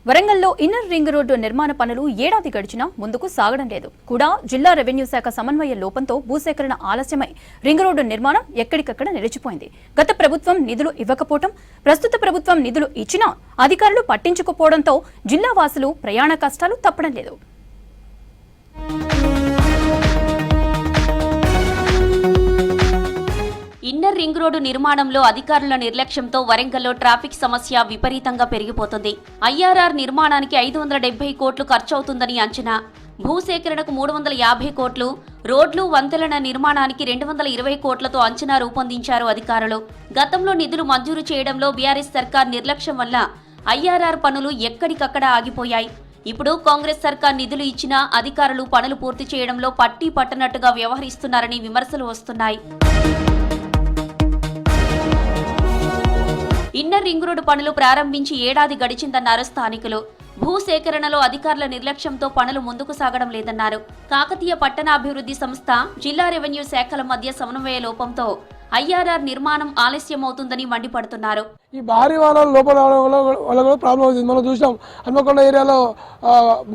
వరంగల్లో inner ring road నిర్మాణ పనులు ఏడాది గడిచినా ముందుకు సాగడం లేదు. కూడా జిల్లా రెవెన్యూ శాఖ సమన్వయ లోపంతో భూసేకరణ ఆలస్యమై రింగ్ రోడ్డు నిర్మాణం ఎక్కడికక్కడ నిలిచిపోయింది. గత ప్రభుత్వం నిధులు ఇవ్వకపోవడం, ప్రస్తుత ప్రభుత్వం నిధులు ఇచ్చినా అధికారులు పట్టించుకోపోవడంతో జిల్లా వాసులు ప్రయాణ కష్టాలు తప్పడం లేదు. ఇన్నర్ రింగ్ రోడ్డు నిర్మాణంలో అధికారుల నిర్లక్ష్యంతో వరంగల్లో ట్రాఫిక్ సమస్య విపరీతంగా పెరిగిపోతుంది. ఐఆర్ఆర్ నిర్మాణానికి 570 కోట్లు ఖర్చవుతుందని అంచనా. భూసేకరణకు 350 కోట్లు, రోడ్లు వంతెనల నిర్మాణానికి 220 కోట్లతో అంచనా రూపొందించారు అధికారులు. గతంలో నిధులు మంజూరు చేయడంలో బీఆర్ఎస్ సర్కార్ నిర్లక్ష్యం వల్ల ఐఆర్ఆర్ పనులు ఎక్కడికక్కడ ఆగిపోయాయి. ఇప్పుడు కాంగ్రెస్ సర్కార్ నిధులు ఇచ్చినా అధికారులు పనులు పూర్తి చేయడంలో పట్టీ పట్టనట్టుగా వ్యవహరిస్తున్నారని విమర్శలు వస్తున్నాయి. ఇన్నర్ రింగ్ రోడ్డు పనులు ప్రారంభించి ఏడాది గడిచిందన్నారు స్థానికులు. భూసేకరణలో అధికారుల నిర్లక్ష్యంతో పనులు ముందుకు సాగడం లేదన్నారు. కాకతీయ పట్టణాభివృద్ధి సంస్థ, జిల్లా రెవెన్యూ శాఖల మధ్య సమన్వయ లోపంతో ఐఆర్ఆర్ నిర్మాణం ఆలస్యమవుతుందని మండిపడుతున్నారు. ఈ భారీ వాహనాలు లోపల వల్ల కూడా ప్రాబ్లం అవుతుంది. మనం చూసాం హన్మకొండ ఏరియాలో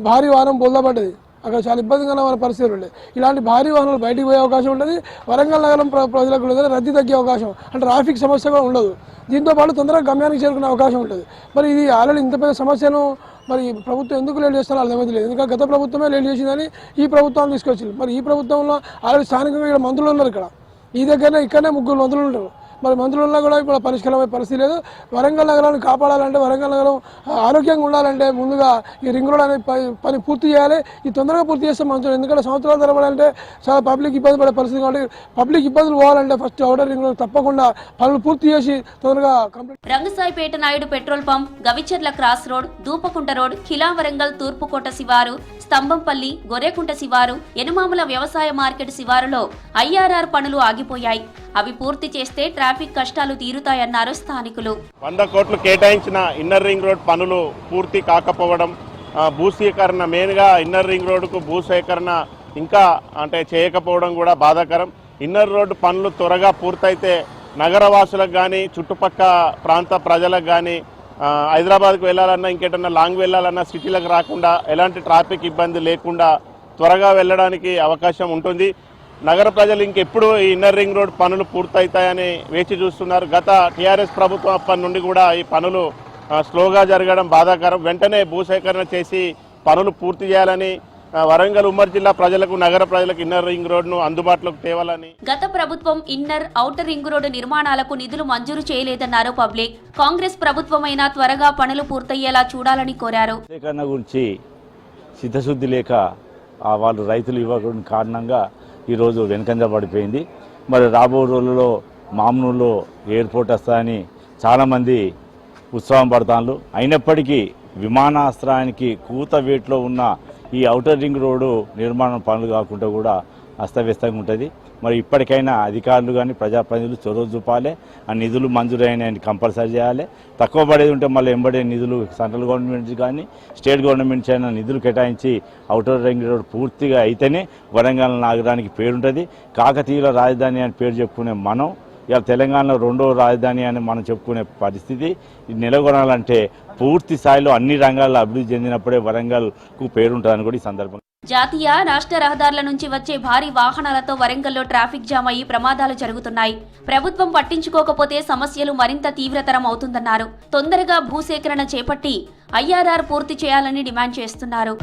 భారీ వాహనం బోల్దపడ్డది. అక్కడ చాలా ఇబ్బందిగా మన పరిస్థితులు ఉంటాయి. ఇలాంటి భారీ వాహనాలు బయటికి పోయే అవకాశం ఉంటుంది. వరంగల్ నగరం ప్రజలకు కూడా రద్దీ తగ్గే అవకాశం, అంటే ట్రాఫిక్ సమస్య కూడా ఉండదు. దీంతో పాటు తొందరగా గమ్యానికి చేరుకునే అవకాశం ఉంటుంది. మరి ఇది ఆల్రెడీ ఇంత పెద్ద సమస్యను మరి ప్రభుత్వం ఎందుకు లేట్ చేస్తారో అర్థమైతే లేదు. ఎందుకంటే గత ప్రభుత్వమే లేట్ చేసిందని ఈ ప్రభుత్వాన్ని తీసుకొచ్చింది. మరి ఈ ప్రభుత్వంలో ఆల్రెడీ స్థానికంగా ఇక్కడ మంత్రులు ఉన్నారు. ఈ దగ్గరనే ఇక్కడనే 3 మంత్రులు ఉంటారు. మరి మంత్రులలో కూడా ఇప్పుడు పరిష్కారమయ్యే పరిస్థితి లేదు. వరంగల్ నగరాన్ని కాపాడాలంటే, వరంగల్ నగరం ఆరోగ్యంగా ఉండాలంటే ముందుగా ఈ రింగ్ రోడ్ అనే పని పూర్తి చేయాలి. ఈ తొందరగా పూర్తి చేస్తే మంచిది. ఎందుకంటే సంవత్సరాల తరబడాలంటే చాలా పబ్లిక్ ఇబ్బంది పడే పరిస్థితి. కాబట్టి పబ్లిక్ ఇబ్బందులు పోవాలంటే ఫస్ట్ అవుటర్ రింగ్ రోడ్ తప్పకుండా పనులు పూర్తి చేసి తొందరగా complete. Rangasaipet Naidu petrol pump, Gavicherla cross road, Dupakunta road, Khila Warangal తూర్పుకోట శివారు, స్తంభంపల్లి, గొర్రెకుంట శివారు, ఎనుమాముల వ్యవసాయ మార్కెట్ శివారులో ఐఆర్ఆర్ పనులు ఆగిపోయాయి. అవి పూర్తి చేస్తే ట్రాఫిక్ కష్టాలు తీరుతాయన్నారు స్థానికులు. 100 కోట్లు కేటాయించిన ఇన్నర్ రింగ్ రోడ్ పనులు పూర్తి కాకపోవడం, భూసేకరణ మెయిన్గా ఇన్నర్ రింగ్ రోడ్డుకు భూసేకరణ ఇంకా చేయకపోవడం కూడా బాధాకరం. ఇన్నర్ రోడ్డు పనులు త్వరగా పూర్తయితే నగరవాసులకు కానీ, చుట్టుపక్కల ప్రాంత ప్రజలకు కానీ, హైదరాబాద్కు వెళ్ళాలన్నా, ఇంకేటన్నా లాంగ్ వెళ్ళాలన్నా సిటీలకు రాకుండా ఎలాంటి ట్రాఫిక్ ఇబ్బంది లేకుండా త్వరగా వెళ్ళడానికి అవకాశం ఉంటుంది. నగర ప్రజలు ఇంకెప్పుడు ఈ ఇన్నర్ రింగ్ రోడ్ పనులు పూర్తవుతాయని వేచి చూస్తున్నారు. గత టీఆర్ఎస్ ప్రభుత్వం అప్పటి నుండి కూడా ఈ పనులు స్లోగా జరగడం బాధాకరం. వెంటనే భూసేకరణ చేసి పనులు పూర్తి చేయాలని, వరంగల్ ఉమ్మడి జిల్లా ప్రజలకు, నగర ప్రజలకు ఇన్నర్ రింగ్ రోడ్ను అందుబాటులోకి తేవాలని. గత ప్రభుత్వం ఇన్నర్, ఔటర్ రింగ్ రోడ్డు నిర్మాణాలకు నిధులు మంజూరు చేయలేదన్నారు పబ్లిక్. కాంగ్రెస్ ప్రభుత్వమైనా త్వరగా పనులు పూర్తయ్యేలా చూడాలని కోరారు. భూసేకరణ గురించి చిత్తశుద్ధి లేక వాళ్ళు రైతులు ఇవ్వడం కారణంగా ఈరోజు వెనుకంజ పడిపోయింది. మరి రాబో రోజుల్లో మామూలులో ఎయిర్పోర్ట్ వస్తాయని చాలామంది ఉత్సాహం పడతాను. అయినప్పటికీ విమానాశ్రయానికి కూతవేట్లో ఉన్న ఈ ఔటర్ రింగ్ రోడ్డు నిర్మాణం పనులు కాకుండా కూడా అస్తవ్యస్తంగా ఉంటుంది. మరి ఇప్పటికైనా అధికారులు కానీ, ప్రజాప్రతినిధులు చొరవ చూపాలి. ఆ నిధులు మంజూరైన కంపల్సరీ చేయాలి. తక్కువ పడేది ఉంటే మళ్ళీ ఎంబడే నిధులు సెంట్రల్ గవర్నమెంట్ కానీ, స్టేట్ గవర్నమెంట్స్ అయినా నిధులు కేటాయించి ఔటర్ రింగ్ రోడ్ పూర్తిగా అయితేనే వరంగల్ నగరానికి పేరుంటుంది. కాకతీయుల రాజధాని అని పేరు చెప్పుకునే మనం ఇలా తెలంగాణలో 2వ రాజధాని అని మనం చెప్పుకునే పరిస్థితి నెలకొనాలంటే పూర్తి స్థాయిలో అన్ని రంగాల్లో అభివృద్ధి చెందినప్పుడే వరంగల్కు పేరుంటుందని కూడా ఈ సందర్భంగా. జాతీయ, రాష్ట్ర రహదారుల నుంచి వచ్చే భారీ వాహనాలతో వరంగల్లో ట్రాఫిక్ జామ్ అయ్యి ప్రమాదాలు జరుగుతున్నాయి. ప్రభుత్వం పట్టించుకోకపోతే సమస్యలు మరింత తీవ్రతరం అవుతుందన్నారు. తొందరగా భూసేకరణ చేపట్టి ఐఆర్ఆర్ పూర్తి చేయాలని డిమాండ్ చేస్తున్నారు.